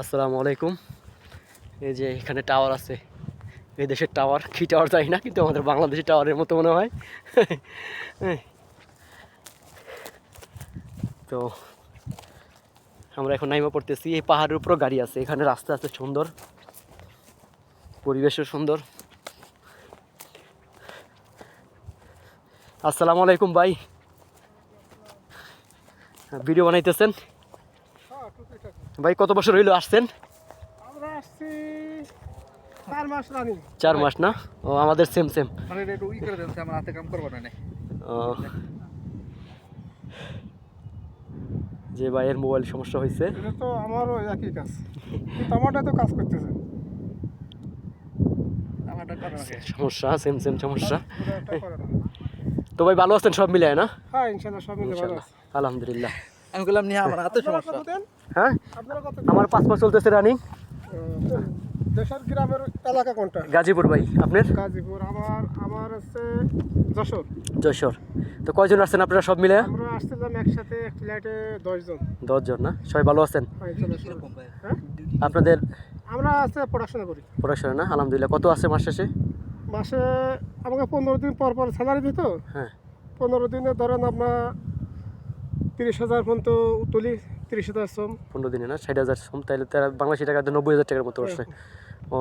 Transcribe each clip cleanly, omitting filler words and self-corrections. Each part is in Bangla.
আসসালামু আলাইকুম। এই যে এখানে টাওয়ার আছে, এই দেশের টাওয়ার কি টাওয়ার জানি না, কিন্তু আমাদের বাংলাদেশের টাওয়ারের মতো মনে হয়। তো আমরা এখন নাইমা পড়তেছি। এই পাহাড়ের উপরও গাড়ি আছে, এখানে রাস্তা আছে সুন্দর, পরিবেশও সুন্দর। আসসালামু আলাইকুম ভাই, ভিডিও বানাইতেছেন ভাই? কত বছর হইলো আসছেন? আমরা আসছি 4 মাস রানিং। 4 মাস না? ও আমাদের সেম সেম। মানে একটু ই করে দেন, আমার হাতে কাম করব না। ও, যে ভাইয়ের মোবাইল সমস্যা হয়েছে। এটা তো আমারও একই কাজ, কিন্তু আমারটা তো কাজ করতেছে। আমারটা করে না। সমস্যা সেম সেম সমস্যা। পুরোটা করে না। তো ভাই ভালো আছেন সব মিলায় না? হ্যাঁ ইনশাআল্লাহ সব মিলে ভালো ইনশাআল্লাহ, আছে। আলহামদুলিল্লাহ। আমি বললাম নিয়ে আমার হাতে সমস্যা। হ্যাঁ আপনারা কত? আমার 5 মাস চলতেছে রানিং। দেশের গ্রামের এলাকা কোনটা? গাজীপুর ভাই, আপনার? গাজীপুর। আমার আছে যশোর। যশোর। তো কয়জন আসছেন আপনারা সব মিলে? আমরা আসছিলাম একসাথে এক ফ্লাইটে 10 জন। 10 জন না? সবাই ভালো আছেন? হ্যাঁ ইনশাআল্লাহ। হ্যাঁ আপনাদের আমরা আছে পড়াশোনা করি। পড়াশোনা না? আলহামদুলিল্লাহ। কত আছে মাস শেষে? মাসে আমাকে 15 দিন পর পর স্যালারি দিত। হ্যাঁ 15 দিনে ধরেন আমরা 30,000 পর্যন্ত তুলি। 30,000 শ্রম। 15 দিনে না? 60,000 সম, তাইলে তারা বাংলাদেশি টাকাতে 90,000 টাকার মতো আসছে। ও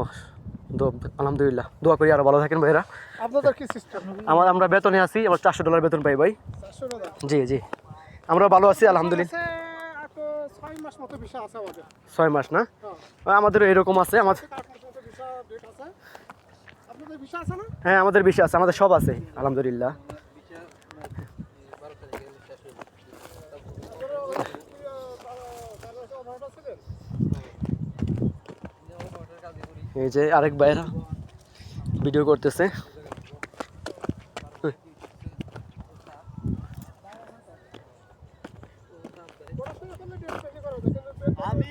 আলহামদুলিল্লাহ, দোয়া করি আরো ভালো থাকেন ভাইরা। আপনাদের কি সিস্টেম? আমরা বেতনে আছি, আমার $400 বেতন পাই ভাই। 400 টাকা। জি জি, আমরা ভালো আছি আলহামদুলিল্লাহ। আছে আর তো 6 মাস মতো ভিসা আছে আমাদের। 6 মাস না? হ্যাঁ। আমাদেরও এরকম আছে। 8 মাস মতো ভিসা ডেট আছে। আপনাদের ভিসা আছে না? হ্যাঁ আমাদের বেশি আছে, আমাদের সব আছে আলহামদুলিল্লাহ। এই যে আরেক ভাইরা ভিডিও করতেছে। পড়াশোনা করলে ডেট বেশি করা যায়, কিন্তু আমি